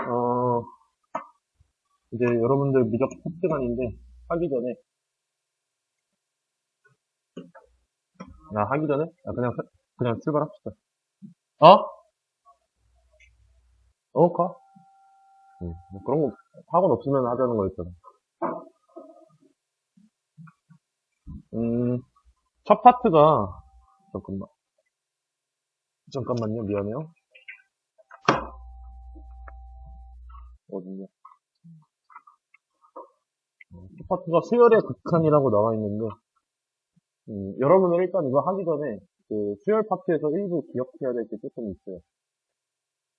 어, 이제 여러분들 미적 첫 시간인데, 하기 전에, 하기 전에? 그냥 출발합시다. 어? 가? 뭐 그런 거, 학원 없으면 하자는 거였잖아. 첫 파트가, 잠깐만요, 미안해요. 어딨냐. 첫 파트가 수열의 극한이라고 나와 있는데, 여러분은 일단 이거 하기 전에, 그, 수열 파트에서 일부 기억해야 될 게 조금 있어요.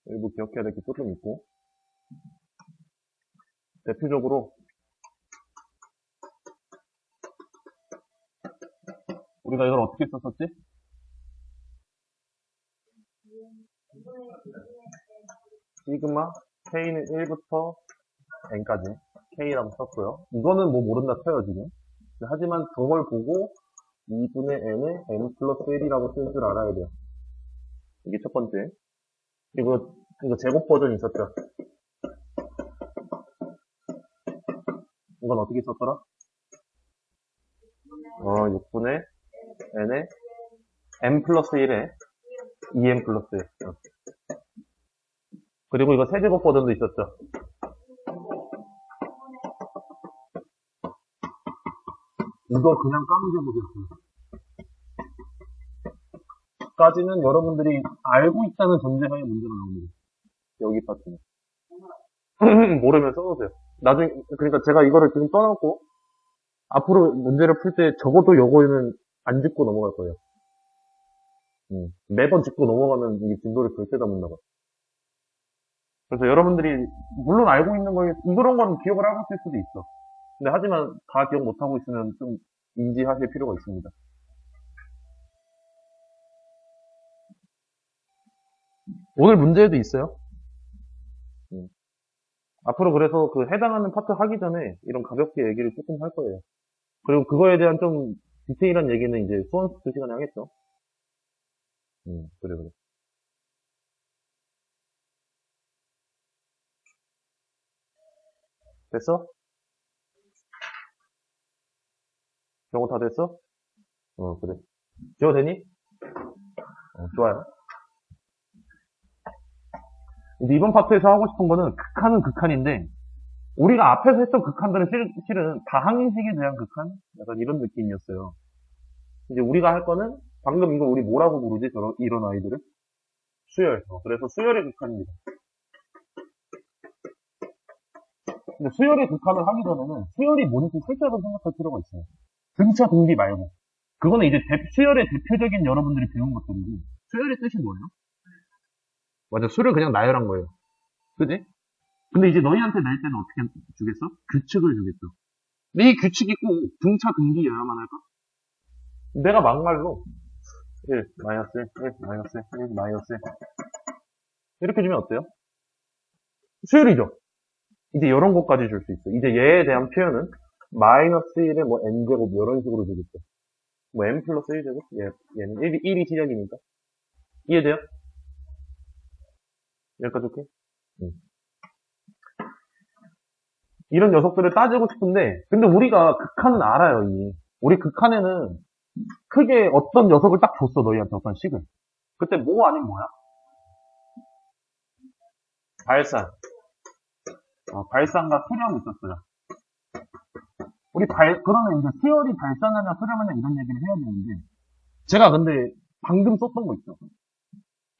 일부 기억해야 될 게 조금 있고, 대표적으로, 우리가 이걸 어떻게 썼었지? 시그마 K는 1부터 N까지 K라고 썼고요. 이거는 뭐 모른다 쳐요, 지금. 하지만 저걸 보고 2분의 N에 N 플러스 1이라고 쓸 줄 알아야 돼요. 이게 첫 번째. 이거 제곱 버전 있었죠? 이건 어떻게 썼더라? 6분의 N에 N 플러스 1에 2N 플러스 1. 그리고 이거 세제곱 버전도 있었죠? 이거 그냥 까먹어보겠습니다. 까지는 여러분들이 알고 있다는 전제하에 문제가 나옵니다. 여기 파트는. 모르면 써보세요. 나중에, 그러니까 제가 이거를 지금 떠났고, 앞으로 문제를 풀 때 적어도 요거는 안 짚고 넘어갈 거예요. 매번 짚고 넘어가면 이게 진도를 절대 다 못 나가. 그래서 여러분들이, 물론 알고 있는 걸, 이런 거는 기억을 하고 있을 수도 있어. 근데 하지만 다 기억 못하고 있으면 좀 인지하실 필요가 있습니다. 오늘 문제에도 있어요. 앞으로 그래서 그 해당하는 파트 하기 전에 이런 가볍게 얘기를 조금 할 거예요. 그리고 그거에 대한 좀 디테일한 얘기는 이제 수원 그 시간에 하겠죠. 그래. 됐어? 경호 다 됐어? 그래. 지워 되니? 좋아요. 이제 이번 파트에서 하고 싶은 거는 극한은 극한인데, 우리가 앞에서 했던 극한들은 실은 다항식에 대한 극한? 약간 이런 느낌이었어요. 이제 우리가 할 거는, 방금 이거 우리 뭐라고 부르지? 이런 아이들을? 수열. 그래서 수열의 극한입니다. 근데 수열의 극한을 하기 전에는 수열이 뭔지 살짝은 생각할 필요가 있어요. 등차 등비 말고. 그거는 이제 수열의 대표적인 여러분들이 배운 것들이고, 수열의 뜻이 뭐예요? 맞아, 수를 그냥 나열한 거예요. 그지? 근데 이제 너희한테 낼 때는 어떻게 주겠어? 규칙을 주겠어. 근데 이 규칙이 꼭 등차 등비여야만 할까? 내가 막말로 1, 마이너스 1, 1, 마이너스 1, 1, 마이너스 1 이렇게 주면 어때요? 수열이죠? 이제 이런 것까지 줄 수 있어. 이제 얘에 대한 표현은 마이너스 1에 뭐 n제곱 이런 식으로 주겠죠. 뭐 n 플러스 1제곱? 얘는 1이 시작이니까. 이해돼요? 여기까지 오케이? 이런 녀석들을 따지고 싶은데, 근데 우리가 극한은 알아요, 이미. 우리 극한에는 크게 어떤 녀석을 딱 줬어, 너희한테 어떤 식을. 그때 뭐 아닌 뭐야? 발산. 발산과 수렴이 있었어요. 그러면 이제 수열이 발산하냐 수렴하냐 이런 얘기를 해야 되는데, 제가 근데 방금 썼던 거 있죠.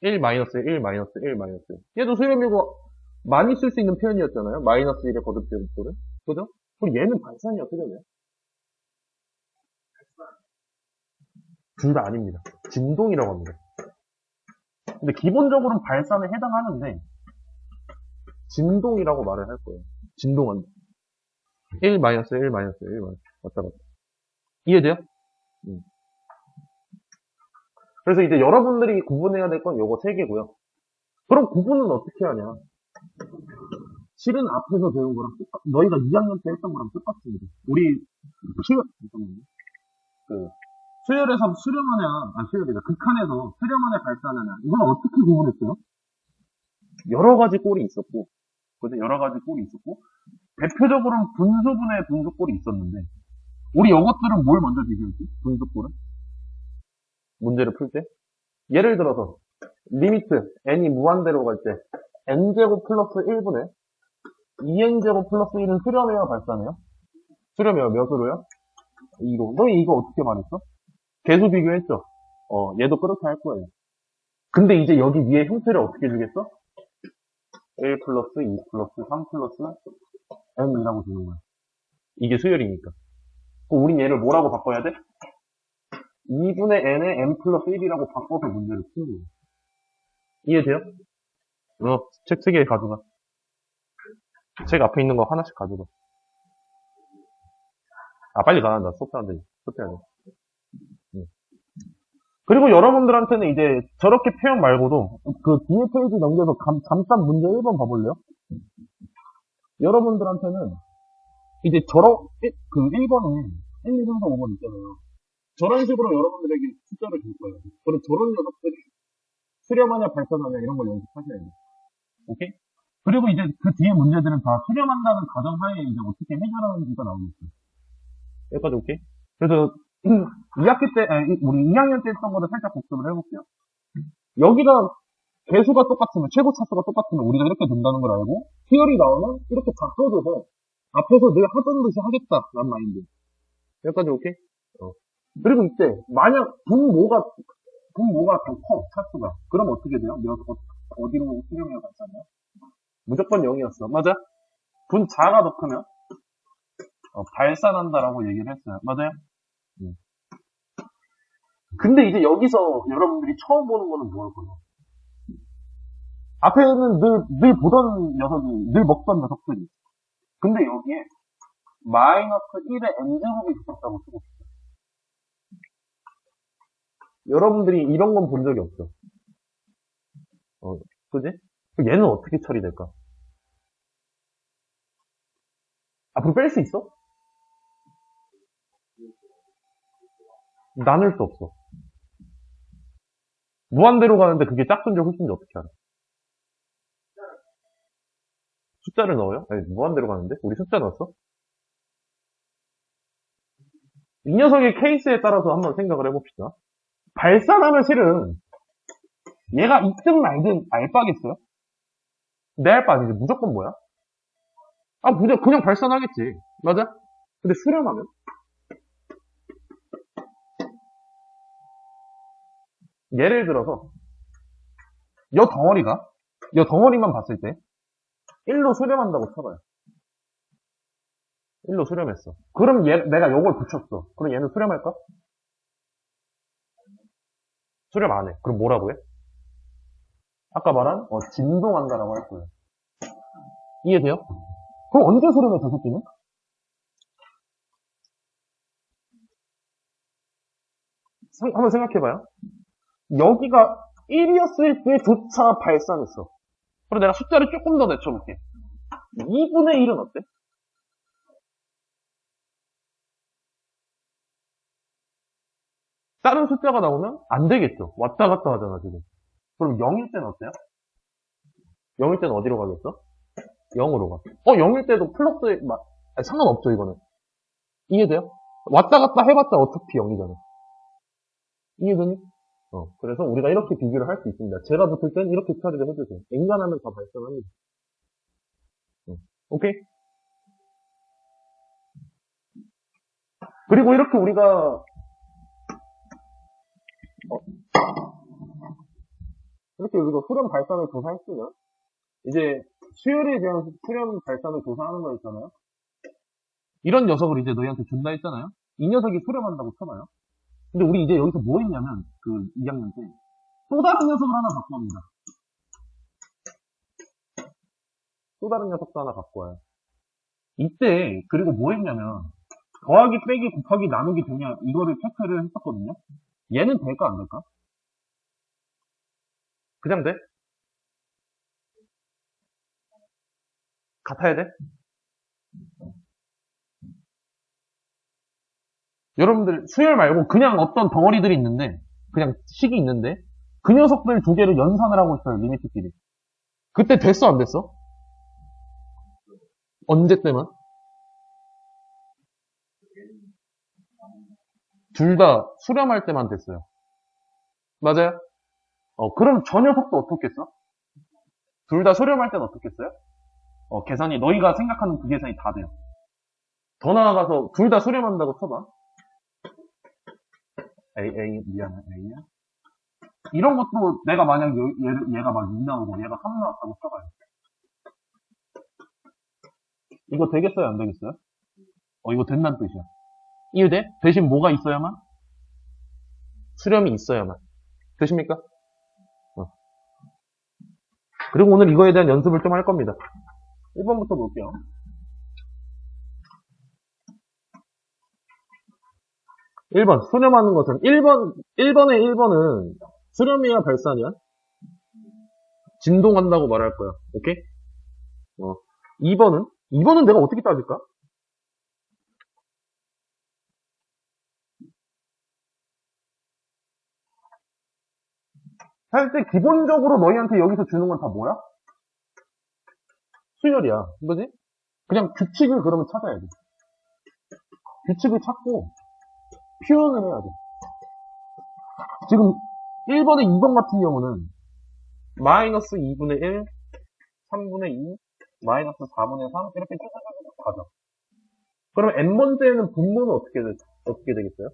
1 마이너스 1 마이너스 1 마이너스 1. 얘도 수렴이고 많이 쓸 수 있는 표현이었잖아요. 마이너스 1의 거듭제곱꼴은. 그죠? 그리고 얘는 발산이야, 수렴이야. 둘 다 아닙니다. 진동이라고 합니다. 근데 기본적으로는 발산에 해당하는데, 진동이라고 말을 할 거예요. 진동한다. 1 마이너스 1 마이너스 1 마이너스 왔다 갔다. 이해돼요? 그래서 이제 여러분들이 구분해야 될 건 요거 세 개고요. 그럼 구분은 어떻게 하냐? 실은 앞에서 배운 거랑 너희가 2학년 때 했던 거랑 똑같습니다. 잠깐만요. 수열에서 수렴하냐, 수열이다. 극한에서 수렴하냐 발산하냐. 이건 어떻게 구분했어요? 여러 가지 꼴이 있었고, 그죠? 여러 가지 꼴이 있었고, 대표적으로는 분수분해 분수꼴이 있었는데, 우리 이것들은 뭘 먼저 비교했지? 분수꼴은? 문제를 풀 때? 예를 들어서, 리미트, n이 무한대로 갈 때, n제곱 플러스 1분의 2n제곱 플러스 1은 수렴해요, 발산해요? 수렴해요. 몇으로요? 이거. 너희 이거 어떻게 말했어? 개수 비교했죠? 얘도 그렇게 할 거예요. 근데 이제 여기 위에 형태를 어떻게 주겠어? 1 플러스 2 플러스 3 플러스 n이라고 주는 거야. 이게 수열이니까. 그럼 우린 얘를 뭐라고 바꿔야 돼? 2분의 n에 n 플러스 1이라고 바꿔서 문제를 푸는 거야. 이해돼요? 책 3개 가져가. 책 앞에 있는 거 하나씩 가져가. 빨리 가야 한다. 수업하는데. 수업해야 돼. 그리고 여러분들한테는 이제 저렇게 표현 말고도 그 뒤에 페이지 넘겨서 잠깐 문제 1번 봐볼래요? 여러분들한테는 이제 그 1번에 1, 2, 3, 4, 5번 있잖아요. 저런 식으로 여러분들에게 숫자를 줄 거예요. 그럼 저런 녀석들이 수렴하냐 발산하냐 이런 걸 연습하셔야 돼요. 오케이? 그리고 이제 그 뒤에 문제들은 다 수렴한다는 가정하에 이제 어떻게 해결하는지가 나오겠어요. 여기까지 오케이? 그래서 2학기 때, 우리 2학년 때 했던 거를 살짝 복습을 해볼게요. 여기가 개수가 똑같으면, 최고 차수가 똑같으면 우리가 이렇게 된다는 걸 알고, 티어리 나오면 이렇게 다 써줘서, 앞에서 늘 하던 듯이 하겠다, 라는 마인드. 여기까지 오케이? 그리고 이때, 만약 분모가 더 커, 차수가. 그럼 어떻게 돼요? 어디로 수렴해야 발산해요? 무조건 0이었어. 맞아? 분자가 더 크면, 발산한다라고 얘기를 했어요. 맞아요? 근데 이제 여기서 여러분들이 처음 보는 거는 뭐일 거예요? 앞에는 늘 보던 녀석이, 늘 먹던 녀석들이. 근데 여기에 마이너스 1의 n제곱이 붙었다고 쓰고 있어요. 여러분들이 이런 건 본 적이 없죠? 그지? 얘는 어떻게 처리될까? 앞으로 뺄 수 있어? 나눌 수 없어. 무한대로 가는데 그게 짝수인지 홀수인지 어떻게 알아? 숫자를 넣어요? 아니, 무한대로 가는데? 우리 숫자 넣었어? 이 녀석의 케이스에 따라서 한번 생각을 해봅시다. 발산하면 실은 얘가 있든 말든 알바겠어요? 내 알바 아니지. 무조건 뭐야? 그냥 발산하겠지. 맞아? 근데 수렴하면? 예를 들어서 여 덩어리만 봤을 때 1로 수렴한다고 쳐봐요. 1로 수렴했어. 그럼 내가 요걸 붙였어. 그럼 얘는 수렴할까? 수렴 안 해. 그럼 뭐라고 해? 아까 말한 진동한다라고 할 거예요. 이해돼요? 그럼 언제 수렴해 저 새끼는? 한번 생각해봐요. 여기가 1이었을 때조차 발산했어. 그럼 내가 숫자를 조금 더 내쳐볼게. 2분의 1은 어때? 다른 숫자가 나오면 안 되겠죠. 왔다 갔다 하잖아, 지금. 그럼 0일 때는 어때요? 0일 때는 어디로 가겠어? 0으로 가. 0일 때도 플러스, 상관없죠, 이거는. 이해돼요? 왔다 갔다 해봤자 어차피 0이잖아. 이해되니? 그래서 우리가 이렇게 비교를 할 수 있습니다. 제가 붙을 땐 이렇게 처리를 해주세요. 인간하면 다 발생합니다. 오케이? 그리고 이렇게 우리가 수렴 발산을 조사했으면 이제 수열에 대한 수렴 발산을 조사하는 거 있잖아요. 이런 녀석을 이제 너희한테 준다 했잖아요. 이 녀석이 수렴한다고 쳐봐요. 근데 우리 이제 여기서 뭐 했냐면, 2학년 때, 또 다른 녀석을 하나 갖고 옵니다. 또 다른 녀석도 하나 갖고 와요. 이때, 그리고 뭐 했냐면, 더하기, 빼기, 곱하기, 나누기 되냐, 이거를 체크를 했었거든요. 얘는 될까, 안 될까? 그냥 돼? 같아야 돼? 여러분들 수열 말고 그냥 어떤 덩어리들이 있는데 그냥 식이 있는데 그 녀석들 두 개를 연산을 하고 있어요. 리미트끼리. 그때 됐어, 안 됐어? 언제 때만? 둘 다 수렴할 때만 됐어요. 맞아요? 그럼 저 녀석도 어떻겠어? 둘 다 수렴할 때는 어떻겠어요? 계산이, 너희가 생각하는 그 계산이 다 돼요. 더 나아가서 둘 다 수렴한다고 쳐봐. 미안해, A야. 이런 것도 내가 만약 얘가 막 2 나오고 얘가 3 나왔다고 쳐봐요. 이거 되겠어요, 안 되겠어요? 이거 된다는 뜻이야. 이해돼? 대신 뭐가 있어야만? 수렴이 있어야만. 되십니까? 그리고 오늘 이거에 대한 연습을 좀 할 겁니다. 1번부터 볼게요. 1번, 수렴하는 것은 1번의 1번은 수렴이야, 발산이야? 진동한다고 말할 거야. 오케이? 2번은 내가 어떻게 따질까? 할 때 기본적으로 너희한테 여기서 주는 건 다 뭐야? 수열이야. 그지? 그냥 규칙을 그러면 찾아야 돼. 규칙을 찾고 표현을 해야 돼. 지금 1번에 2번 같은 경우는 마이너스 2분의 1, 3분의 2, 마이너스 4분의 3 이렇게 쭉쭉쭉 가죠. 그러면 n번째는 분모는 어떻게 되겠어요?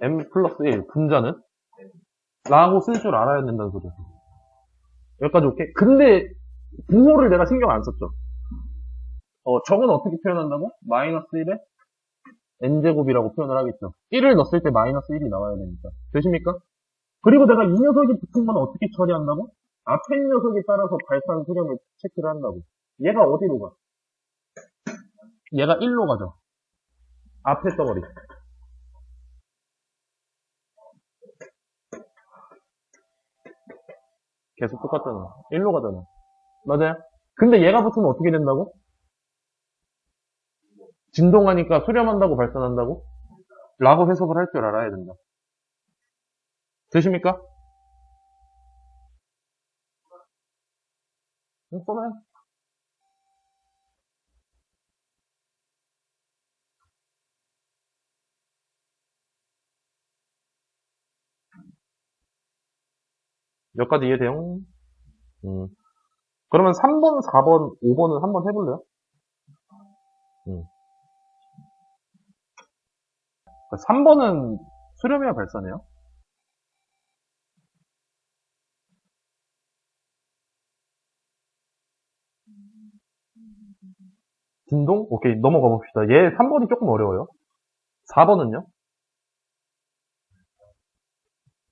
m 플러스 1 분자는? 라고 쓸 줄 알아야 된다는 소리야. 여기까지 오케이? 근데 부호를 내가 신경 안 썼죠. 저건 어떻게 표현한다고? 마이너스 1에 n제곱이라고 표현을 하겠죠. 1을 넣었을 때 마이너스 1이 나와야 되니까. 되십니까? 그리고 내가 이 녀석이 붙은 건 어떻게 처리한다고? 앞에 녀석에 따라서 발산 수렴을 체크를 한다고. 얘가 어디로 가? 얘가 1로 가죠. 앞에 써버리. 계속 똑같잖아. 1로 가잖아. 맞아요? 근데 얘가 붙으면 어떻게 된다고? 진동하니까 수렴한다고 발산한다고? 라고 해석을 할 줄 알아야 된다. 되십니까? 써봐요. 몇 가지 이해돼요? 그러면 3번, 4번, 5번은 한번 해볼래요? 3번은 수렴이야 발산이에요? 진동? 오케이, 넘어가 봅시다. 얘 3번이 조금 어려워요. 4번은요?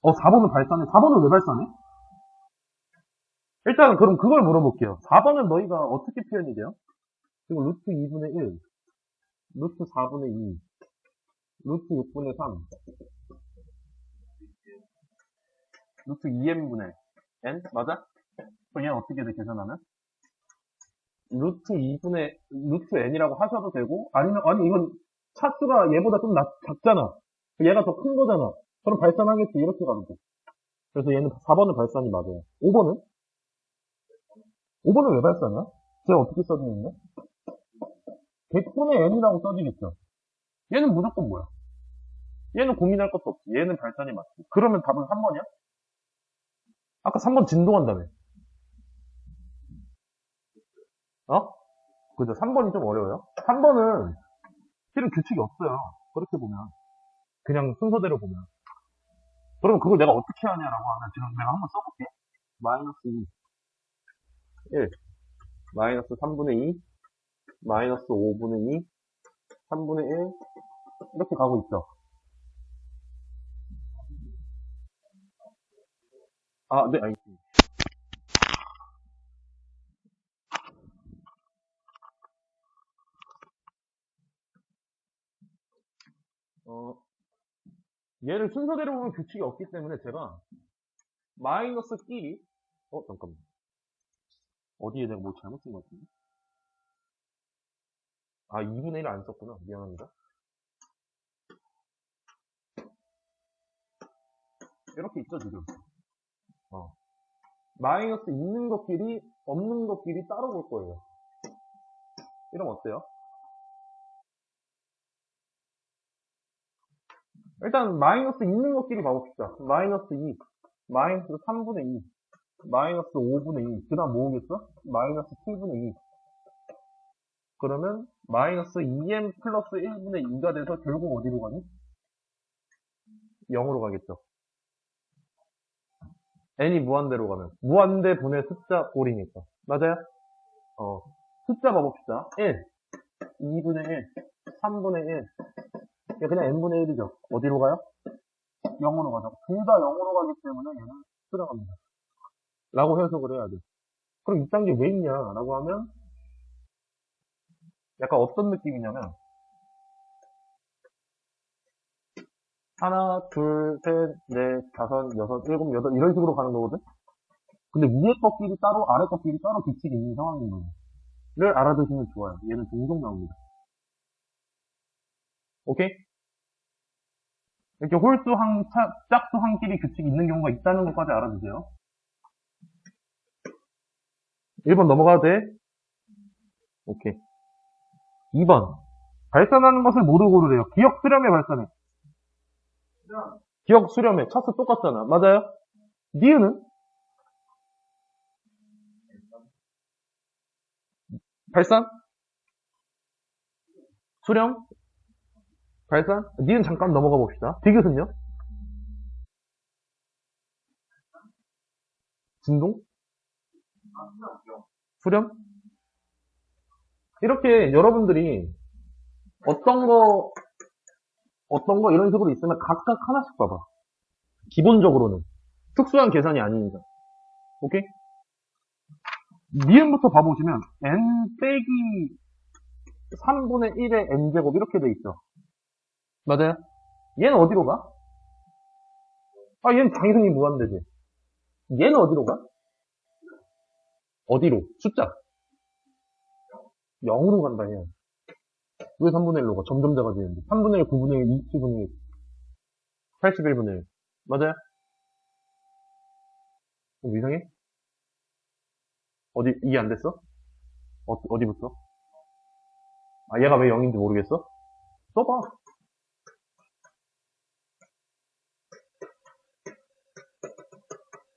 4번은 발산해. 4번은 왜 발산해? 일단 그럼 그걸 물어볼게요. 4번은 너희가 어떻게 표현이 돼요? 지금 루트 2분의 1, 루트 4분의 2, 루트 6분의 3, 루트 2n분의 n? 맞아? 그럼 얘는 어떻게 돼, 계산하면? 루트 n이라고 하셔도 되고, 아니면, 아니, 이건 차수가 얘보다 좀 작잖아. 얘가 더 큰 거잖아. 그럼 발산하겠지. 이렇게 가면 돼. 그래서 얘는 4번은 발산이 맞아요. 5번은? 5번은 왜 발산이야? 제가 어떻게 써지는데? 100분의 n이라고 써지겠죠. 얘는 무조건 뭐야? 얘는 고민할 것도 없지. 얘는 발산이 맞지. 그러면 답은 3번이야? 아까 3번 진동한다며. 그죠? 3번이 좀 어려워요. 3번은 실은 규칙이 없어요. 그렇게 보면. 그냥 순서대로 보면. 그럼 그걸 내가 어떻게 하냐라고 하면 지금 내가 한번 써볼게. 마이너스 2, 1, 마이너스 3분의 2, 마이너스 5분의 2, 3분의 1 이렇게 가고 있죠. 네, 알겠습니다. 얘를 순서대로 보면 규칙이 없기 때문에 제가 마이너스 끼리 잠깐만. 어디에 내가 뭐 잘못 쓴 것 같은데? 2분의 1을 안 썼구나. 미안합니다. 이렇게 있죠, 지금. 마이너스 있는 것끼리 없는 것끼리 따로 볼 거예요. 이러면 어때요? 일단 마이너스 있는 것끼리 봐봅시다. 마이너스 2, 마이너스 3분의 2, 마이너스 5분의 2, 그 다음 뭐 오겠어? 마이너스 7분의 2. 그러면 마이너스 2m 플러스 1분의 2가 돼서 결국 어디로 가니? 0으로 가겠죠. n이 무한대로 가면 무한대 분의 숫자 꼴이니까. 맞아요? 숫자 봐봅시다. 1, 2분의 1, 3분의 1. 그냥 n분의 1이죠. 어디로 가요? 0으로 가죠. 둘 다 0으로 가기 때문에 얘는 들어갑니다. 라고 해석을 해야 돼. 그럼 이 단계 왜 있냐? 라고 하면 약간 어떤 느낌이냐면 하나, 둘, 셋, 넷, 다섯, 여섯, 일곱, 여덟 이런 식으로 가는 거거든? 근데 위에 것끼리 따로 아래 것끼리 따로 규칙이 있는 상황인 거예요. 를 알아두시면 좋아요. 얘는 종종 나옵니다. 오케이? 이렇게 홀수 짝수 한끼리 규칙이 있는 경우가 있다는 것까지 알아두세요. 1번 넘어가도 돼? 오케이. 2번. 발산하는 것을 모두 고르래요. 기억 수렴에 발산해. 기억 수렴에. 차수 똑같잖아. 맞아요? 니은은? 발산? 수렴? 발산? 니은 잠깐 넘어가 봅시다. 디귿은요? 진동? 수렴? 이렇게 여러분들이 어떤 거 이런 식으로 있으면 각각 하나씩 봐봐. 기본적으로는. 특수한 계산이 아니니까. 오케이? 니은부터 봐보시면 n 빼기 3분의 1의 n제곱 이렇게 돼 있어. 맞아요? 얘는 어디로 가? 얘는 당연히 무한대지. 얘는 어디로 가? 어디로? 숫자. 0으로 간다, 얘. 왜 3분의 1로 가? 점점 작아지는데. 3분의 1, 9분의 1, 27분의 1, 81분의 1. 맞아요? 이상해? 이해 안 됐어? 어디부터? 얘가 왜 0인지 모르겠어? 써봐.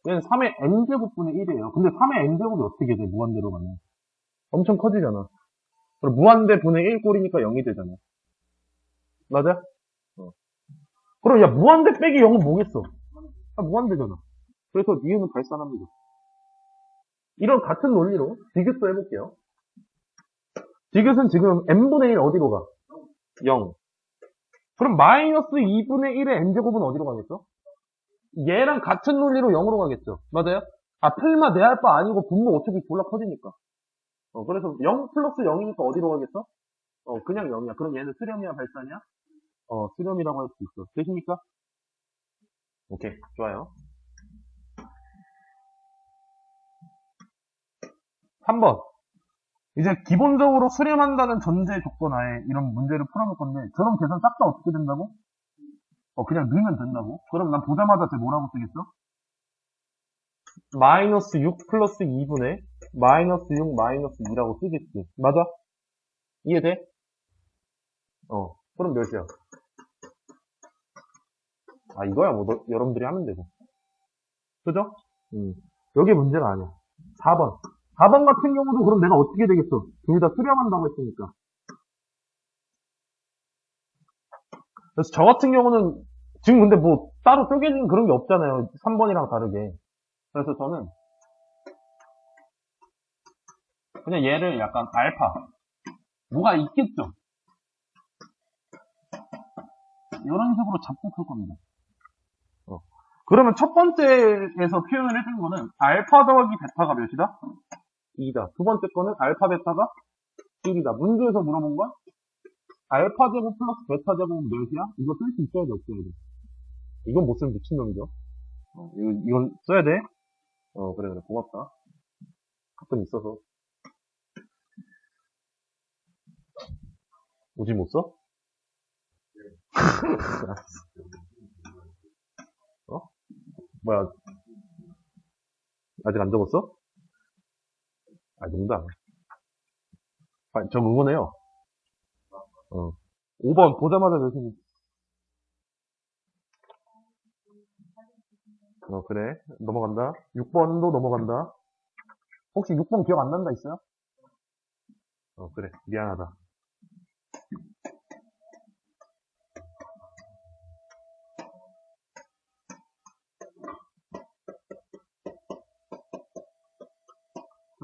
얘는 3의 n제곱분의 1이에요. 근데 3의 n제곱이 어떻게 돼? 무한대로 가면. 엄청 커지잖아. 그럼 무한대 분의 1꼴이니까 0이 되잖아. 맞아? 그럼 야 무한대 빼기 0은 뭐겠어? 무한대잖아. 그래서 니은은 발산합니다. 이런 같은 논리로 디귿도 해볼게요. 디귿은 지금 n분의 1 어디로 가? 0. 그럼 마이너스 2분의 1의 n제곱은 어디로 가겠어? 얘랑 같은 논리로 0으로 가겠죠. 맞아요? 풀마 내할 바 아니고 분모 어차피 졸라 커지니까. 그래서 0 플러스 0이니까 어디로 가겠어? 그냥 0이야. 그럼 얘는 수렴이야, 발산이야? 수렴이라고 할 수 있어. 되십니까? 오케이, 좋아요. 3번. 이제 기본적으로 수렴한다는 전제 조건 하에 이런 문제를 풀어볼 건데, 저런 계산 싹 다 어떻게 된다고? 그냥 넣으면 된다고? 그럼 난 보자마자 쟤 뭐라고 쓰겠어? 마이너스 6 플러스 2분의 마이너스 6 마이너스 2라고 쓰겠지. 맞아? 이해돼? 그럼 몇이야? 이거야 뭐 여러분들이 하면 되고. 그죠? 여기 문제가 아니야. 4번. 4번 같은 경우도 그럼 내가 어떻게 되겠어? 둘 다 수렴한다고 했으니까. 그래서 저 같은 경우는 지금 근데 뭐 따로 쪼개진 그런 게 없잖아요. 3번이랑 다르게. 그래서 저는 그냥 얘를 약간 알파. 뭐가 있겠죠? 이런 식으로 잡고 풀 겁니다. 그러면 첫 번째에서 표현을 해준 거는 알파 더하기 베타가 몇이다? 2다. 두 번째 거는 알파 베타가 1이다. 문제에서 물어본 건 알파 제곱 플러스 베타 제곱은 몇이야? 이거 쓸 수 있어야 돼, 없어야 돼? 이건 못 쓰면 미친놈이죠. 이건 써야 돼? 그래, 고맙다. 가끔 있어서. 오지 못 써? 뭐야. 아직 안 적었어? 농담. 저 응원해요. 5번 보자마자 메시지. 그래. 넘어간다. 6번도 넘어간다. 혹시 6번 기억 안 난다 있어요? 그래. 미안하다.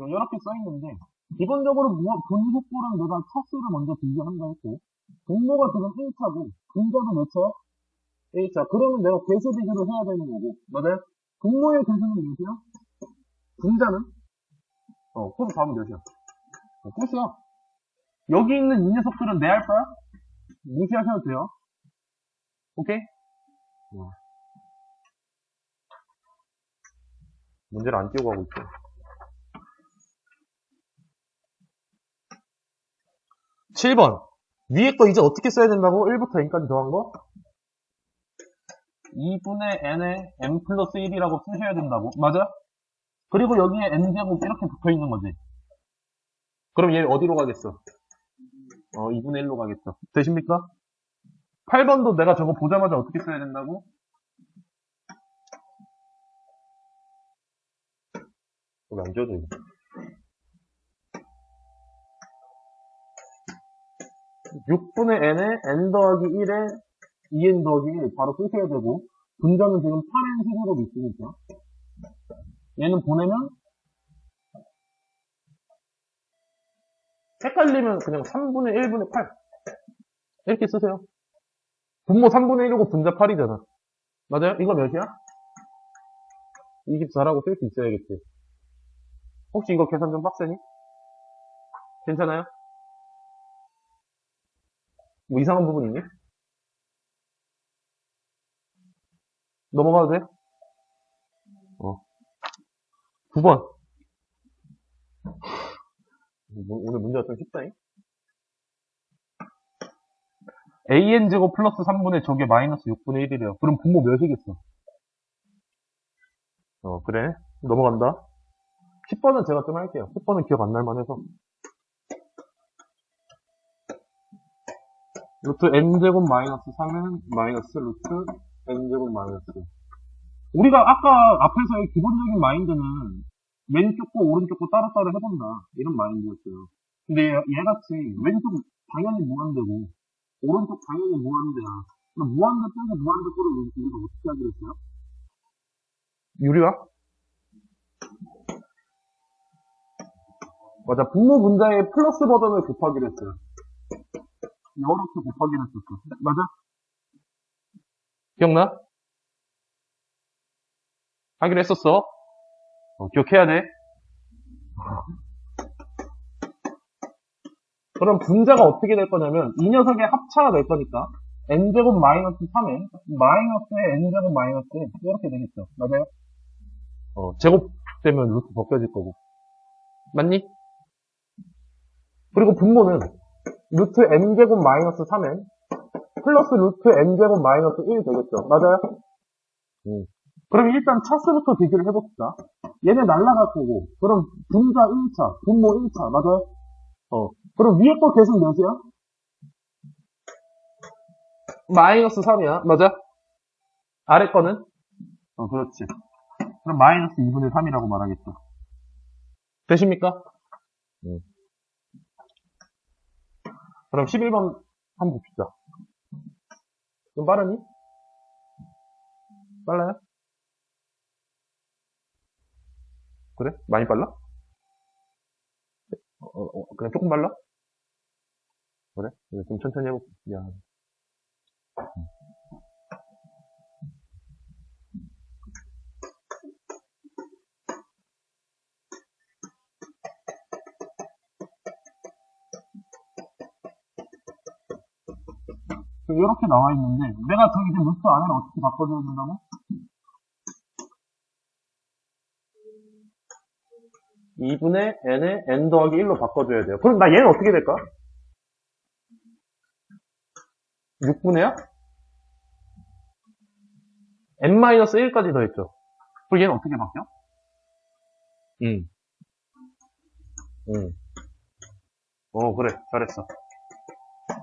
이렇게 써있는데, 기본적으로 분속부는 내가 차수를 먼저 분석한다 했고, 분모가 지금 1차고, 분자는 몇 차? 1차. 그러면 내가 개수 비교를 해야 되는 거고, 맞아요? 분모의 개수는 몇이야? 분자는? 그럼 답은 몇이야? 끝이야. 여기 있는 이 녀석들은 내 할 거야? 무시하셔도 돼요. 오케이? 문제를 안 띄우고 하고 있어. 7번. 위에 거 이제 어떻게 써야 된다고? 1부터 n까지 더한 거? 2분의 n에 n 플러스 1이라고 쓰셔야 된다고. 맞아? 그리고 여기에 n제곱 이렇게 붙어있는 거지. 그럼 얘 어디로 가겠어? 2분의 1로 가겠어. 되십니까? 8번도 내가 저거 보자마자 어떻게 써야 된다고? 왜 안 지워져, 이거? 6분의 n에 n 더하기 1에 2n 더하기 1 바로 쓰셔야 되고, 분자는 지금 8n 식으로 있으니까. 얘는 보내면, 헷갈리면 그냥 3분의 1분의 8. 이렇게 쓰세요. 분모 3분의 1이고 분자 8이잖아. 맞아요? 이거 몇이야? 24라고 쓸 수 있어야겠지. 혹시 이거 계산 좀 빡세니? 괜찮아요? 뭐 이상한 부분 있니? 넘어가도 돼? 9번. 오늘 문제가 좀 쉽다잉? an제곱 플러스 3분의 저게 마이너스 6분의 1이래요. 그럼 분모 몇이겠어? 그래. 넘어간다. 10번은 제가 좀 할게요. 10번은 기억 안 날만해서. 루트 n제곱 마이너스 3은 마이너스 루트 n제곱 마이너스. 우리가 아까 앞에서의 기본적인 마인드는 왼쪽 거 오른쪽 거 따로따로 해본다. 이런 마인드였어요. 근데 얘같이 왼쪽 당연히 무한대고 오른쪽 당연히 무한대야. 무한대 빼고 무한대 거를 우리가 어떻게 하기로 했어요? 유리화? 맞아. 분모 분자의 플러스 버전을 곱하기로 했어요. 이렇게 곱하기로 했었어. 맞아? 기억나? 하기로 했었어. 기억해야 돼. 그럼 분자가 어떻게 될 거냐면 이 녀석의 합차가 될 거니까 n제곱 마이너스 3에 마이너스에 n제곱 마이너스 이렇게 되겠죠. 맞아요? 제곱 되면 루트 벗겨질 거고. 맞니? 그리고 분모는 루트 n제곱 마이너스 3n 플러스 루트 n제곱 마이너스 1 되겠죠. 맞아요? 그럼 일단 차수부터 비교를 해봅시다. 얘네 날라갈 거고, 그럼 분자 1차, 분모 1차, 맞아요? 그럼 위에 거 계속 몇이야? 마이너스 3이야, 맞아? 아래 거는? 그렇지. 그럼 마이너스 2분의 3이라고 말하겠죠. 되십니까? 그럼 11번 한번 봅시다. 좀 빠르니? 빨라요? 그래? 많이 빨라? 그냥 조금 빨라? 그래? 좀 천천히 해볼게. 미안. 이렇게 나와 있는데, 내가 저기 지금 루트 안에는 어떻게 바꿔줘야 된다고? 2분의 n에 n 더하기 1로 바꿔줘야 돼요. 그럼 나 얘는 어떻게 될까? 6분의야? n-1까지 더했죠. 그럼 얘는 어떻게 바뀌어? 응. 응. 그래. 잘했어.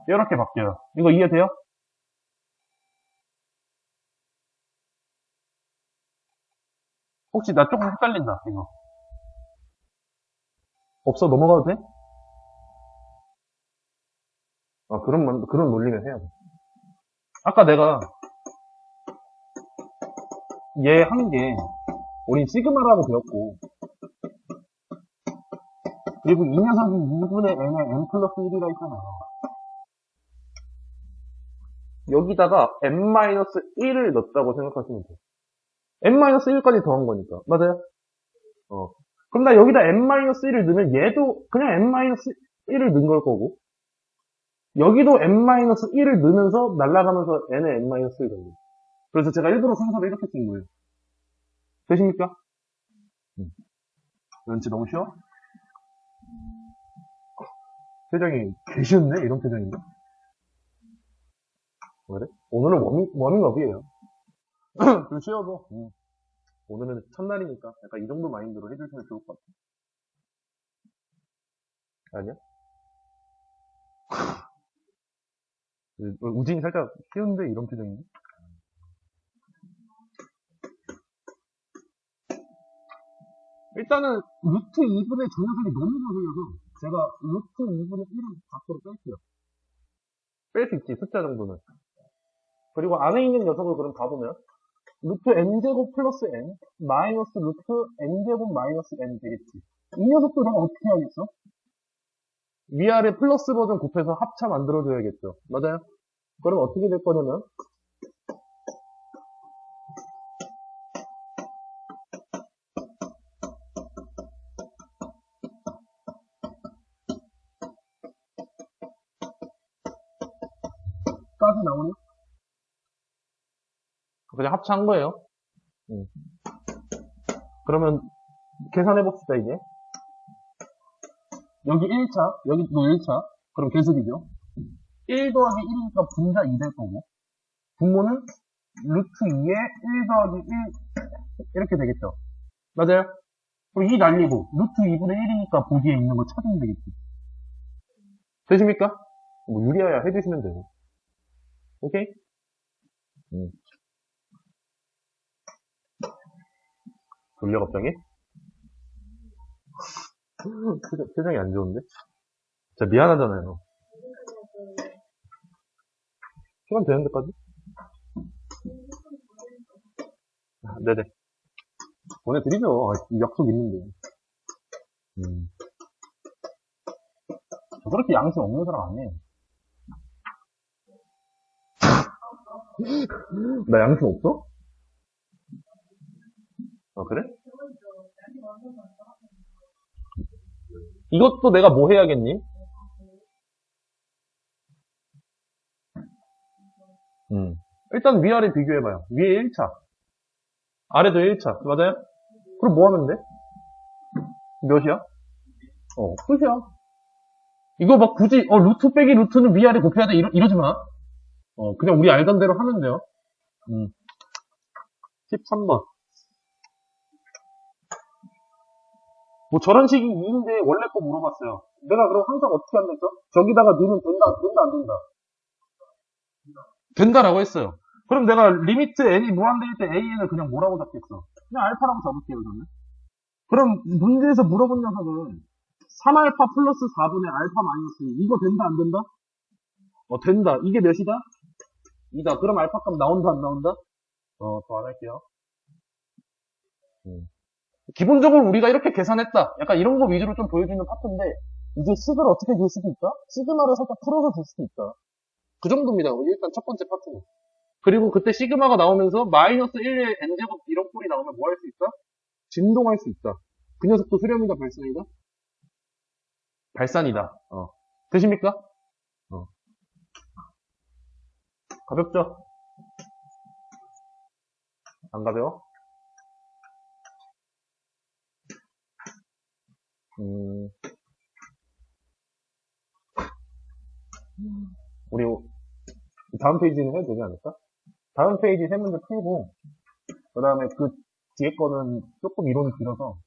이렇게 바뀌어요. 이거 이해돼요? 혹시 나 조금 헷갈린다, 이거. 없어, 넘어가도 돼? 그런 논리는 해야 돼. 아까 내가 얘 한 게, 우린 시그마라고 배웠고, 그리고 이 녀석이 2분의 n에 n 플러스 1이라 했잖아. 여기다가 n-1을 넣었다고 생각하시면 돼. n-1까지 더한 거니까. 맞아요? 그럼 나 여기다 n-1을 넣으면 얘도 그냥 n-1을 넣은 걸 거고, 여기도 n-1을 넣으면서 날아가면서 n에 n-1을 넣는. 그래서 제가 일부러 순서를 이렇게 쓴 거예요. 되십니까? 왠지 너무 쉬워? 표정이 개 쉬운데? 이런 표정인데? 그래? 오늘은 워밍업이에요. 좀 쉬어도. 오늘은 첫날이니까 약간 이 정도 마인드로 해주시면 좋을 것 같아. 아니야? 우진이 살짝 쉬운데? 이런 표정인데? 일단은 루트 2분의 저 녀석이 너무 거슬려서 제가 루트 2분의 1을 밖으로 뺄게요. 뺄 수 있지, 숫자 정도는. 그리고 안에 있는 녀석을 그럼 가보면 루트 n제곱 플러스 n 마이너스 루트 n제곱 마이너스 n 되겠지. 이 녀석도 내가 어떻게 하겠어? 위아래 플러스 버전 곱해서 합차 만들어줘야겠죠. 맞아요? 그럼 어떻게 될 거냐면 까지 나오네? 그냥 합차한 거예요. 그러면 계산해봅시다 이제. 여기 1차, 여기 또 1차. 그럼 계속이죠. 1 더하기 1이니까 분자 2 될 거고, 분모는 루트 2에 1 더하기 1 이렇게 되겠죠. 맞아요? 그럼 2 날리고 루트 2분의 1이니까 보기에 있는 거 찾으면 되겠지. 되십니까? 뭐 유리하야 해주시면 되고. 오케이? 돌려 갑자기? 표정이 안 좋은데? 진짜 미안하잖아요. 시간 되는 데까지? 네네. 보내드리죠. 약속 있는데. 저 그렇게 양심 없는 사람 아니에요. 나 양심 없어? 그래? 이것도 내가 뭐 해야겠니? 일단 위아래 비교해봐요. 위에 1차. 아래도 1차. 맞아요? 그럼 뭐 하면 돼? 몇이야? 끝이야. 이거 막 굳이, 루트 빼기 루트는 위아래 곱해야 돼. 이러지 마. 그냥 우리 알던 대로 하면 돼요. 13번. 뭐 저런 식이 2인데 원래 거 물어봤어요. 내가 그럼 항상 어떻게 한댔어? 저기다가 넣으면 된다, 안 된다? 된다라고 했어요. 그럼 내가 리미트 n이 무한대일 때 an을 그냥 뭐라고 잡겠어? 그냥 알파라고 잡을게요, 저는. 그럼 문제에서 물어본 녀석은 3알파 플러스 4분의 알파 마이너스 2. 이거 된다, 안 된다? 된다. 이게 몇이다? 2다. 그럼 알파 값 나온다, 안 나온다? 더 안 할게요. 기본적으로 우리가 이렇게 계산했다. 약간 이런 거 위주로 좀 보여주는 파트인데, 이제 식을 어떻게 줄 수도 있다? 시그마를 살짝 풀어서 줄 수도 있다. 그 정도입니다. 일단 첫 번째 파트는. 그리고 그때 시그마가 나오면서 마이너스 1의 n제곱 이런 꼴이 나오면 뭐 할 수 있다? 진동할 수 있다. 그 녀석도 수렴이다, 발산이다? 발산이다. 되십니까? 가볍죠? 안 가벼워? 우리 다음 페이지는 해도 되지 않을까? 다음 페이지 세 문제 풀고 그 다음에 그 뒤에 거는 조금 이론이 길어서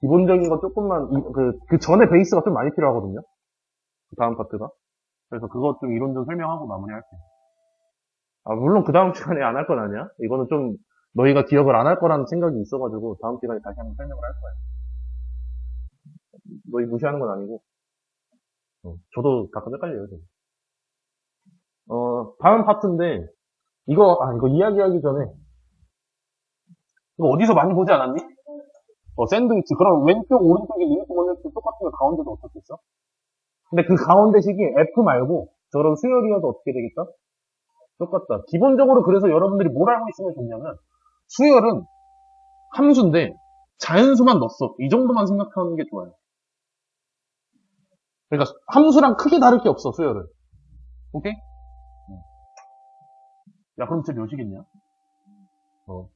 기본적인 거 조금만, 그 전에 베이스가 좀 많이 필요하거든요. 그 다음 파트가. 그래서 그것 좀 이론 좀 설명하고 마무리할게요. 아, 물론 그 다음 시간에 안 할 건 아니야. 이거는 좀 너희가 기억을 안 할 거라는 생각이 있어가지고 다음 시간에 다시 한번 설명을 할 거야. 너희 무시하는 건 아니고. 저도 가끔 헷갈려요. 지금. 다음 파트인데 이거 이야기하기 전에 이거 어디서 많이 보지 않았니? 샌드위치. 그럼 왼쪽, 오른쪽이 리미트 원래스 똑같은 거 가운데도 어떻게 있어? 근데 그 가운데식이 F 말고 저런 수열이어도 어떻게 되겠다? 똑같다. 기본적으로 그래서 여러분들이 뭘 알고 있으면 좋냐면 수열은 함수인데 자연수만 넣었어. 이 정도만 생각하는 게 좋아요. 그러니까 함수랑 크게 다를 게 없어, 수열은. 오케이? 야, 그럼 쟤 몇이겠냐?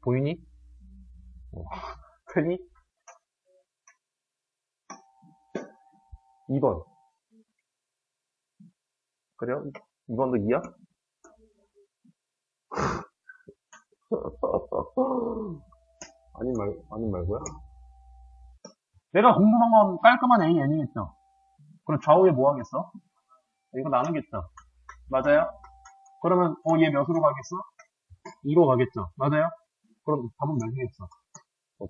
보이니? 되니? 2번. 그래요? 2번도 2야? 아닌 말고요? 내가 궁금한 건 깔끔한 A, N이겠죠? 그럼 좌우에 뭐 하겠어? 이거 나누겠죠? 맞아요? 그러면, 얘 몇으로 가겠어? 2로 가겠죠? 맞아요? 그럼 답은 몇이겠어?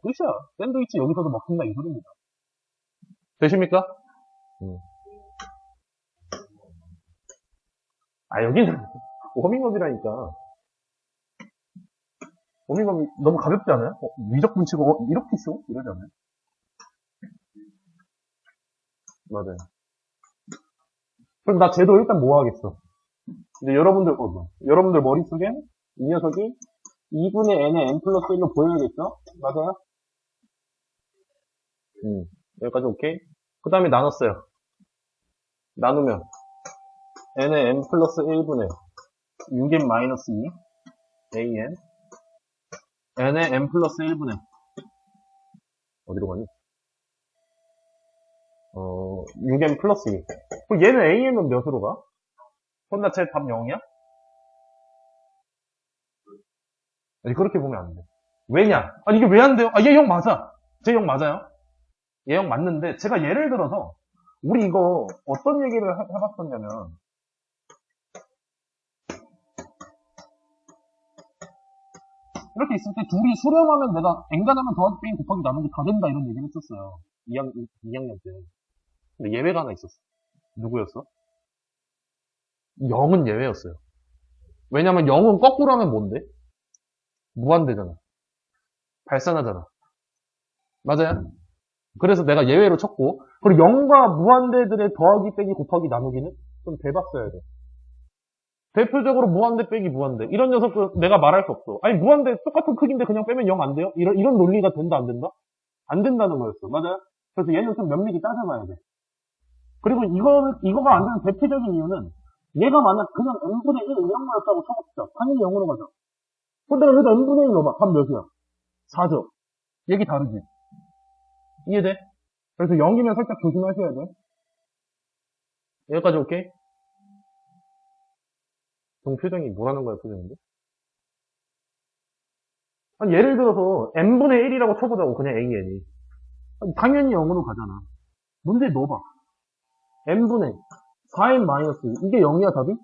끝이야. 샌드위치 여기서도 먹힌다 이 소리입니다. 되십니까? 여기는 워밍업이라니까. 워밍업이 너무 가볍지 않아요? 미적분치고 이렇게 쉬워? 이러지 않아요? 맞아요. 그럼 나 쟤도 일단 뭐 하겠어? 근데 여러분들 머릿속엔 이 녀석이 2분의 n의 n 플러스 1로 보여야겠죠? 맞아요? 여기까지 오케이? 그 다음에 나눴어요. 나누면 n의 n 플러스 1분의 6n 마이너스 2 an n의 n 플러스 1분의 어디로 가니? 6n 플러스 2. 그럼 얘는 an은 몇으로 가? 그럼 나 쟤 답 0이야? 아니, 그렇게 보면 안 돼. 왜냐? 이게 왜 안 돼요? 얘 0 맞아. 쟤 0 맞아요. 얘 0 맞는데, 제가 예를 들어서, 우리 이거 어떤 얘기를 해봤었냐면, 이렇게 있을 때 둘이 수렴하면 내가 엔간하면 더하기 빼기 곱하기 나누기 다 된다 이런 얘기를 했었어요. 2학년 때. 근데 예외가 하나 있었어. 누구였어? 0은 예외였어요. 왜냐면 0은 거꾸로 하면 뭔데? 무한대잖아. 발산하잖아. 맞아요? 그래서 내가 예외로 쳤고, 그리고 0과 무한대들의 더하기 빼기 곱하기 나누기는 좀 대박 써야 돼. 대표적으로 무한대 빼기 무한대. 이런 녀석들 내가 말할 수 없어. 무한대 똑같은 크기인데 그냥 빼면 0 안 돼요? 이런 논리가 된다, 안 된다? 안 된다는 거였어. 맞아요? 그래서 얘는 좀 면밀히 따져봐야 돼. 그리고 이거가 안 되는 대표적인 이유는 얘가 만약 그냥 n분의 1 이런 거였다고 쳐봅시다. 당연히 0으로 가죠. 근데 여기다 n분의 1 넣어봐. 답 몇이야? 4죠. 얘기 다르지? 이해돼? 그래서 0이면 살짝 조심하셔야 돼. 여기까지 오케이? 동 표정이 뭐라는 거야, 표정인데? 예를 들어서 n분의 1이라고 쳐보자고, 그냥 an이. 당연히 0으로 가잖아. 문제 넣어봐. n분의 4n 마이너스 이게 0이야 답이?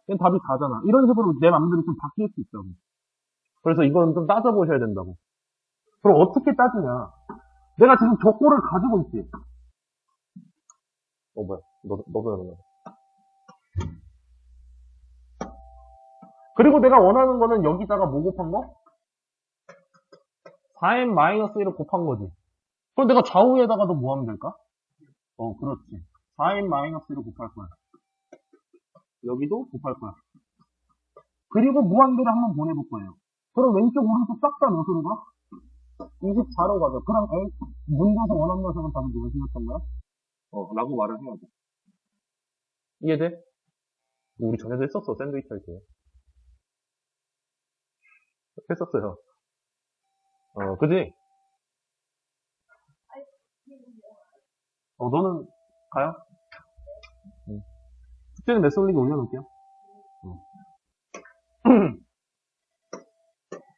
그냥 답이 4잖아. 이런 식으로 내 맘대로 좀 바뀔 수 있다고. 그래서 이건 좀 따져보셔야 된다고. 그럼 어떻게 따지냐? 내가 지금 저 꼴을 가지고 있지. 뭐야? 너도 하는 거야. 그리고 내가 원하는 거는 여기다가 뭐 곱한 거? 4n 마이너스 1을 곱한 거지. 그럼 내가 좌우에다가도 뭐 하면 될까? 그렇지. 4n 마이너스 1을 곱할 거야. 여기도 곱할 거야. 그리고 무한대를 한번 보내볼 거예요. 그럼 왼쪽, 오른쪽 싹 다 몇으로 가? 24로 가죠. 그럼 문제에서 원하는 녀석은 답이 누구 생각한 거야? 라고 말을 해야 돼. 이해돼? 우리 전에도 했었어, 샌드위치 할 때. 했었어요. 그지? 너는 가요? 숙제는 매스 올리기 올려놓을게요.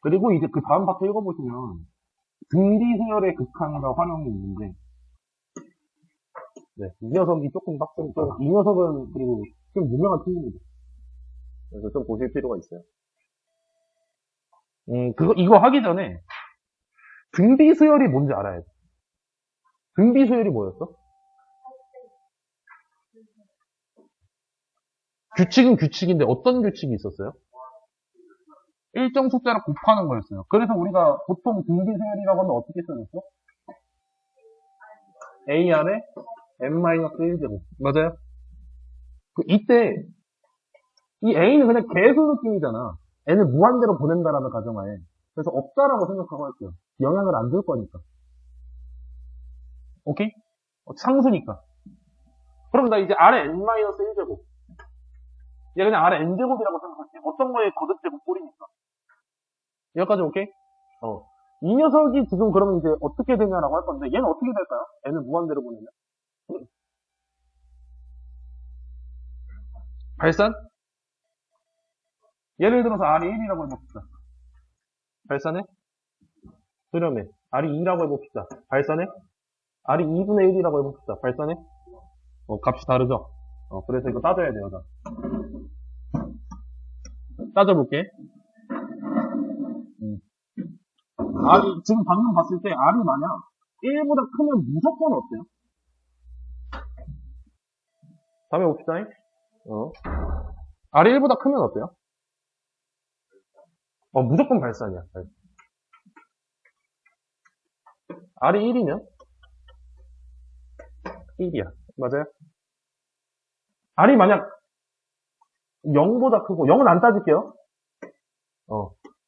그리고 이제 그 다음 파트 읽어보시면 등비 수열의 극한과 활용이 있는데, 네, 이 녀석이 조금 빡세니까, 이 녀석은 그리고 좀 유명한 친구입니다. 그래서 좀 보실 필요가 있어요. 이거 하기 전에, 등비 수열이 뭔지 알아야 돼. 등비 수열이 뭐였어? 규칙은 규칙인데 어떤 규칙이 있었어요? 일정 숫자를 곱하는 거였어요. 그래서 우리가 보통 등비 수열이라고 하면 어떻게 써줬어? AR에 n-1제곱. 맞아요? 이때 이 A는 그냥 계수 느낌이잖아. n을 무한대로 보낸다라는 가정하에. 그래서 없다라고 생각하고 할게요. 영향을 안 줄 거니까. 오케이? 상수니까. 그럼 나 이제 R에 n-1제곱. 얘 그냥 R에 n제곱이라고 생각할게. 어떤 거에 거듭제곱 꼴이니까. 여기까지 오케이? 이 녀석이 지금 그러면 이제 어떻게 되냐라고 할 건데, 얘는 어떻게 될까요? n을 무한대로 보내면? 발산? 예를 들어서 R이 1이라고 해봅시다. 발산해? 수렴해. R이 2라고 해봅시다. 발산해? R이 2분의 1이라고 해봅시다. 발산해? 값이 다르죠? 그래서 이거 따져야 돼요. 따져볼게. R이, 지금 방금 봤을 때 R이 만약 1보다 크면 무조건 어때요? 다음에 봅시다. R이 1보다 크면 어때요? 무조건 발산이야. R이 1이면 1이야. 맞아요? R이 만약 0보다 크고, 0은 안 따질게요.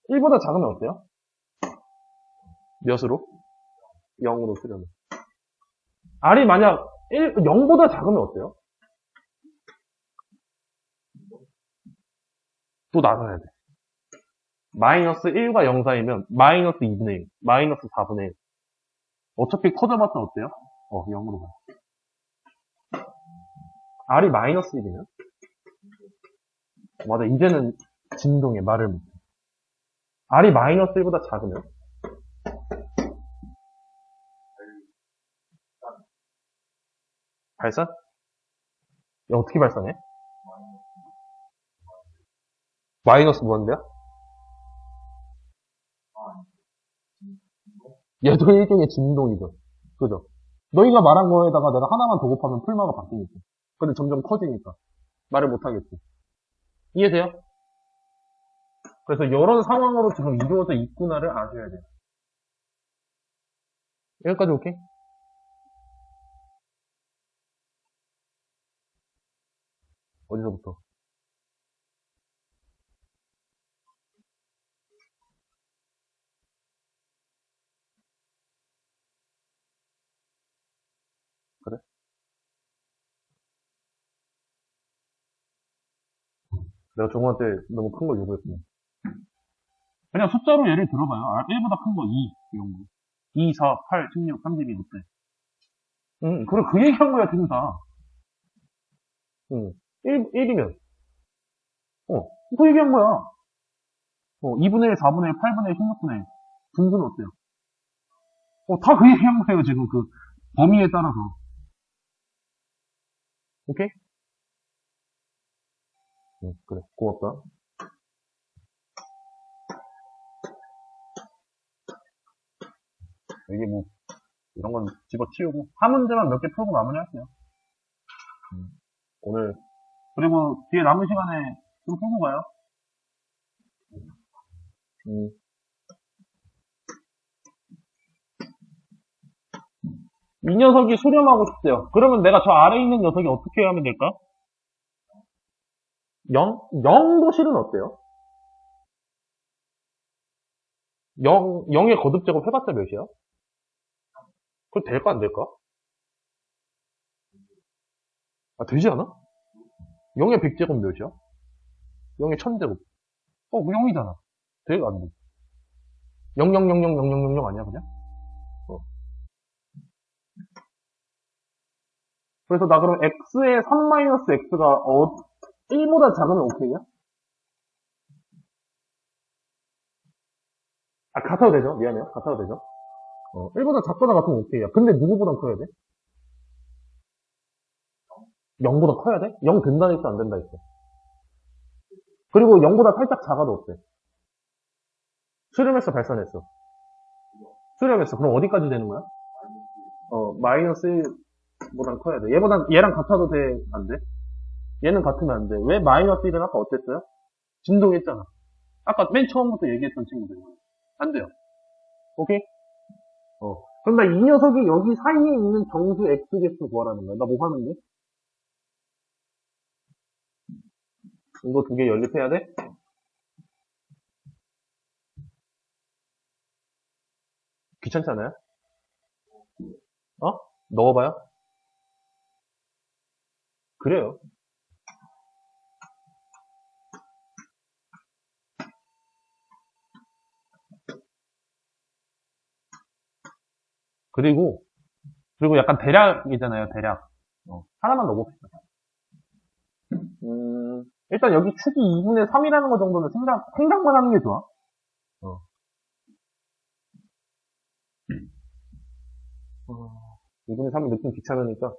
1보다 작으면 어때요? 몇으로? 0으로 수렴해. R이 만약 0보다 작으면 어때요? 또 나눠야 돼. 마이너스 1과 0 사이면 마이너스 2분의 1, 마이너스 4분의 1. 어차피 커져봤자 어때요? 0으로 가. R이 마이너스 1이면? 맞아, 이제는 진동해, 말을 못해. R이 마이너스 1보다 작으면? 발산? 야, 어떻게 발산해? 마이너스 무한대야? 얘도 일종의 진동이죠. 그죠? 너희가 말한 거에다가 내가 하나만 더 곱하면 풀마가 바뀌니까. 근데 점점 커지니까. 말을 못하겠지. 이해돼요? 그래서 이런 상황으로 지금 이루어져 있구나를 아셔야 돼요. 여기까지 오케이? 어디서부터? 그래? 내가 종호한테 너무 큰 걸 요구했구나. 그냥 숫자로 예를 들어봐요. 1보다 큰 거 2, 이런 거. 2, 4, 8, 16, 32, 어때? 그래, 그 얘기한 거야, 지금 다. 1이면. 그 얘기한 거야. 2분의 1, 4분의 1, 8분의 1, 16분의 1. 분수는 어때요? 다 그 얘기한 거예요, 지금 그 범위에 따라서. 오케이? 그래, 고맙다. 이게 뭐, 이런 건 집어치우고, 한 문제만 몇 개 풀고 마무리할게요. 오늘, 그리고 뒤에 남은 시간에 좀 풀고 가요. 이 녀석이 수렴하고 싶대요. 그러면 내가 저 아래에 있는 녀석이 어떻게 하면 될까? 0? 0도 실은 어때요? 0의 거듭제곱 해봤자 몇이야? 그거 될까 안 될까? 되지 않아? 0의 100제곱 몇이야? 0의 1000제곱. 그 0이잖아. 돼? 안 돼? 000000000 아니야, 그냥? 그래서 나 그럼 x의 3-x가 1보다 작으면 오케이야? 같아도 되죠? 미안해요. 같아도 되죠? 1보다 작거나 같으면 오케이야. 근데 누구보다 커야 돼? 0보다 커야 돼? 0 된다 했어, 안 된다 했어? 그리고 0보다 살짝 작아도 어때? 수렴했어, 발산했어? 수렴했어. 그럼 어디까지 되는 거야? 마이너스 1보다 커야 돼. 얘랑 같아도 돼? 안 돼? 얘는 같으면 안 돼. 왜 마이너스 1은 아까 어땠어요? 진동했잖아. 아까 맨 처음부터 얘기했던 친구들. 안 돼요. 오케이? 그럼 나 이 녀석이 여기 사이에 있는 정수 X개수 구하라는 거야. 나 뭐 하는 게? 이거 두 개 연립해야 돼? 귀찮잖아요? 넣어봐요? 그래요. 그리고 약간 대략이잖아요, 대략. 하나만 넣어봅시다. 일단 여기 축이 2분의 3이라는 거 정도는 생각만 하는 게 좋아. 2분의 3이 느낌 귀찮으니까.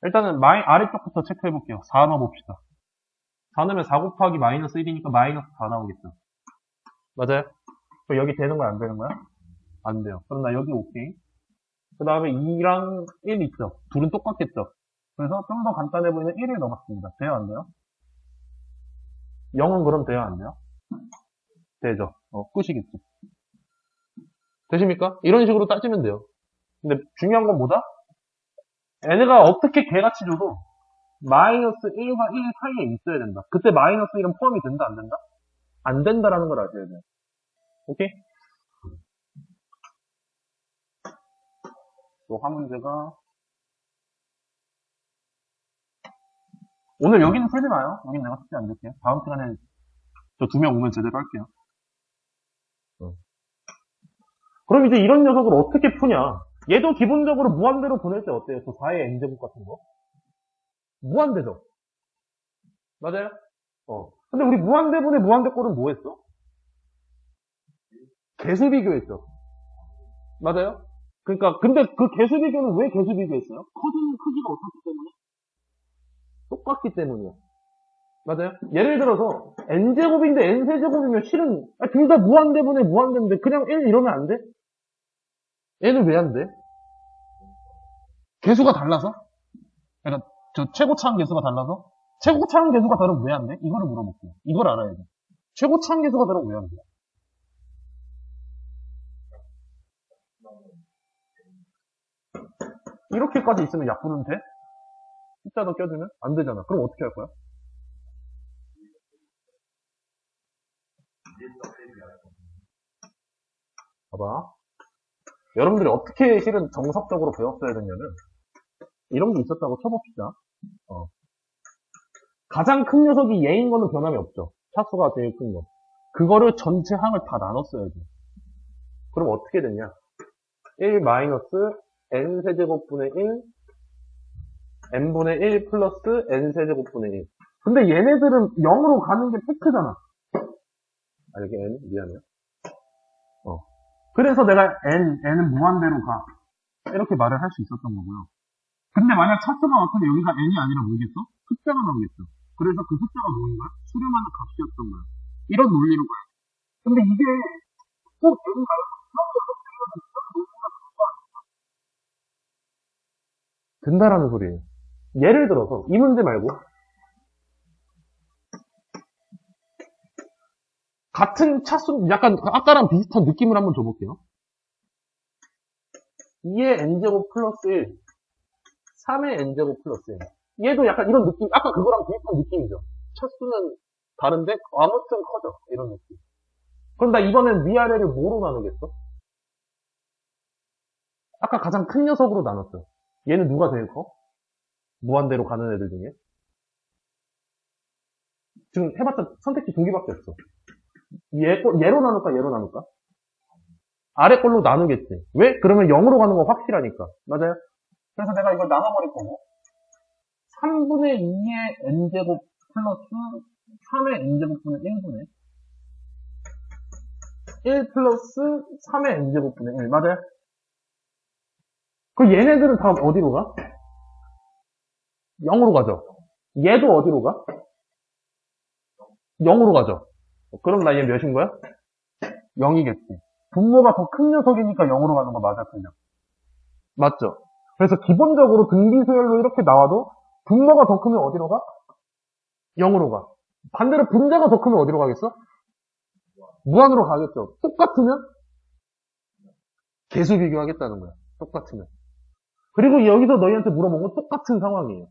일단은 아래쪽부터 체크해볼게요. 4 넣어봅시다. 4 넣으면 4 곱하기 마이너스 1이니까 마이너스 4 나오겠죠. 맞아요? 그럼 여기 되는 거야, 안 되는 거야? 안 돼요. 그럼 나 여기 오케이. 그 다음에 2랑 1 있죠. 둘은 똑같겠죠. 그래서 좀 더 간단해 보이는 1을 넣어봤습니다. 돼요, 안 돼요? 0은 그럼 돼요, 안 돼요? 되죠. 끝이겠죠. 되십니까? 이런 식으로 따지면 돼요. 근데 중요한 건 뭐다? 얘네가 어떻게 개같이 줘도 마이너스 1과 1 사이에 있어야 된다. 그때 마이너스 1은 포함이 된다, 안 된다? 안 된다라는 걸 아셔야 돼요. 오케이? 또 한 문제가 오늘 여기는 풀지 마요. 여기는 내가 숙제 안 줄게요. 다음 시간에 저 2명 오면 제대로 할게요. 그럼 이제 이런 녀석을 어떻게 푸냐? 얘도 기본적으로 무한대로 보낼 때 어때요? 저 4의 n제곱 같은 거? 무한대죠? 맞아요? 근데 우리 무한대분의 무한대꼴은 뭐 했어? 개수 비교했죠? 맞아요? 그러니까 근데 그 개수 비교는 왜 개수 비교했어요? 커지는 크기가 어떻기 때문에? 똑같기 때문이요. 맞아요? 예를 들어서 n제곱인데 n세제곱이면 실은 둘 다 무한대분의 무한대인데 그냥 1 이러면 안 돼? 얘는 왜 안 돼? 개수가 달라서? 그러니까 저 최고차항 개수가 달라서? 최고차항 개수가 다르면 왜 안 돼? 이거를 물어볼게요. 이걸 알아야 돼. 최고차항 개수가 다르면 왜 안 돼? 이렇게까지 있으면 약분은 돼? 숫자도 껴주면? 안 되잖아. 그럼 어떻게 할 거야? 봐봐. 여러분들이 어떻게 실은 정석적으로 배웠어야 되냐면 이런 게 있었다고 쳐봅시다. 가장 큰 녀석이 얘인 거는 변함이 없죠. 차수가 제일 큰 거. 그거를 전체 항을 다 나눴어야지. 그럼 어떻게 되냐? 1 마이너스 n세제곱분의 1 n분의 1 플러스 n세제곱분의 1. 근데 얘네들은 0으로 가는 게 팩트잖아. 여기 n? 미안해요. 그래서 내가 n은 무한대로 가. 이렇게 말을 할 수 있었던 거고요. 근데 만약 차수가 같으면 여기가 n이 아니라 뭐겠어? 숫자가 나오겠죠. 그래서 그 숫자가 뭐인 거야? 수렴하는 값이었던 거야. 이런 논리로 가요. 근데 이게 꼭 n가요? 된다라는 소리예요. 예를 들어서 이 문제 말고 같은 차수, 약간 아까랑 비슷한 느낌을 한번 줘볼게요. 2의 n제곱 플러스 1, 3의 n제곱 플러스 1. 얘도 약간 이런 느낌, 아까 그거랑 비슷한 느낌이죠. 차수는 다른데 아무튼 커져. 이런 느낌. 그럼 나 이번엔 위아래를 뭐로 나누겠어? 아까 가장 큰 녀석으로 나눴어. 얘는 누가 제일 커? 무한대로 가는 애들 중에. 지금 해봤자 선택지 2개밖에 없어. 얘로 나눌까? 얘로 나눌까? 아래 걸로 나누겠지. 왜? 그러면 0으로 가는 거 확실하니까. 맞아요? 그래서 내가 이걸 나눠버릴 거고 3분의 2의 n제곱 플러스 3의 n제곱분의 1분의 1 플러스 3의 n제곱분의 1. 맞아요? 그럼 얘네들은 다 어디로 가? 0으로 가죠. 얘도 어디로 가? 0으로 가죠. 그럼 나 얘 몇인 거야? 0이겠지. 분모가 더 큰 녀석이니까 0으로 가는 거 맞아, 틀려? 맞죠? 그래서 기본적으로 등비 수열로 이렇게 나와도 분모가 더 크면 어디로 가? 0으로 가. 반대로 분자가 더 크면 어디로 가겠어? 무한으로 가겠죠. 똑같으면 개수 비교하겠다는 거야. 똑같으면. 그리고 여기서 너희한테 물어본 건 똑같은 상황이에요.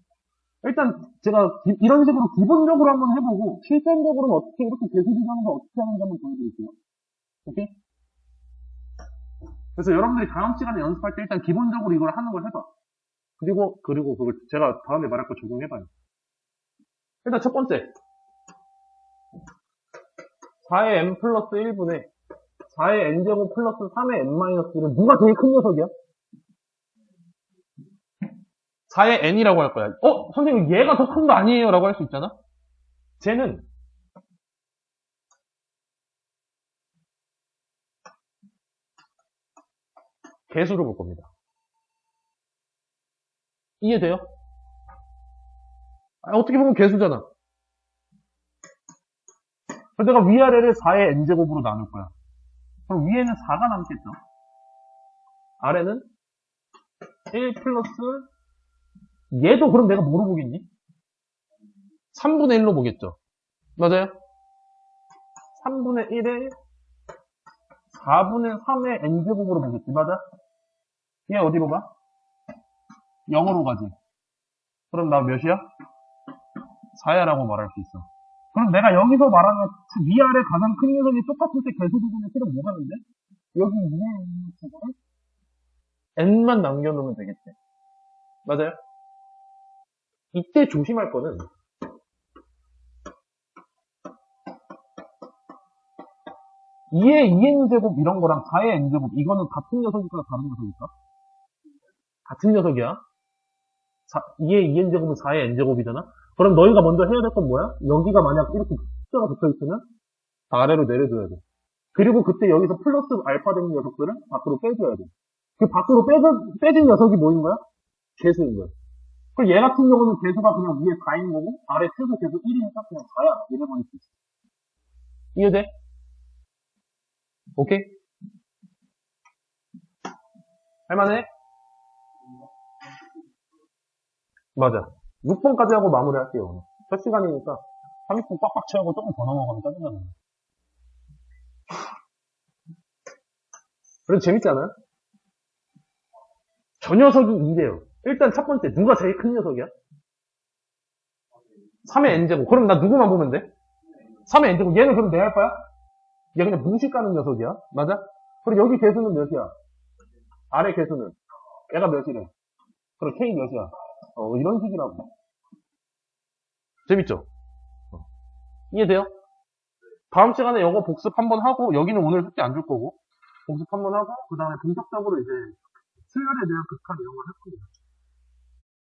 일단 제가 이런 식으로 기본적으로 한번 해보고 실전적으로는 어떻게 이렇게 개수 비교하는 거 어떻게 하는지 한번 보여드릴게요. 오케이? 그래서 여러분들이 다음 시간에 연습할 때 일단 기본적으로 이걸 하는 걸 해봐. 그리고 그걸 제가 다음에 말할 거 적용해봐요. 일단 첫 번째 4의 n 플러스 1분의 4의 n제곱 플러스 3의 n-1은 누가 제일 큰 녀석이야? 4의 n이라고 할 거야. 선생님 얘가 더 큰 거 아니에요? 라고 할 수 있잖아? 쟤는 개수로 볼 겁니다. 이해돼요? 어떻게 보면 개수잖아. 그래서 내가 위아래를 4의 n제곱으로 나눌 거야. 그럼 위에는 4가 남겠죠? 아래는 1 플러스 얘도 그럼 내가 뭐로 보겠니? 3분의 1로 보겠죠? 맞아요? 3분의 1에 4분의 3의 n제곱으로 보겠지? 맞아? 얘 어디로 가? 0으로 가지. 그럼 나 몇이야? 4야라고 말할 수 있어. 그럼 내가 여기서 말하는 위아래 가장 큰 녀석이 똑같을 때 개수 부분에 실은 뭐가 있는데? 여기 위에 있는 부분은 n만 남겨놓으면 되겠지. 맞아요? 이때 조심할 거는 2의 2n제곱 이런 거랑 4의 n제곱 이거는 같은 녀석일까 다른 녀석일까? 같은 녀석이야. 2의 2n제곱은 4의 n제곱이잖아? 그럼 너희가 먼저 해야 될 건 뭐야? 여기가 만약 이렇게 숫자가 붙어있으면 아래로 내려줘야 돼. 그리고 그때 여기서 플러스 알파 되는 녀석들은 밖으로 빼줘야 돼. 그 밖으로 빼진 녀석이 뭐인 거야? 개수인 거야. 그럼 얘 같은 경우는 개수가 그냥 위에 4인 거고 아래 최소 개수 1이니까 그냥 4야. 이래버릴 수 있어. 이해돼? 오케이? 할만해? 맞아. 6번까지 하고 마무리할게요. 오늘. 첫 시간이니까 30분 빡빡 채우고 조금 더 넘어가면 짜증나네. 그래도 재밌지 않아요? 저 녀석이 2래요. 일단 첫 번째, 누가 제일 큰 녀석이야? 3의 n제곱. 그럼 나 누구만 보면 돼? 3의 n제곱. 얘는 그럼 내 알바야? 얘 그냥 무식 가는 녀석이야. 맞아? 그리고 여기 개수는 몇이야? 아래 개수는? 얘가 몇이래? 그럼 K 몇이야? 이런 식이라고. 재밌죠? 이해돼요? 다음 시간에 영어 복습 한번 하고, 여기는 오늘 숙제 안 줄 거고, 복습 한번 하고, 그 다음에 본격적으로 이제 수열에 대한 극한 이런 걸 할 거예요.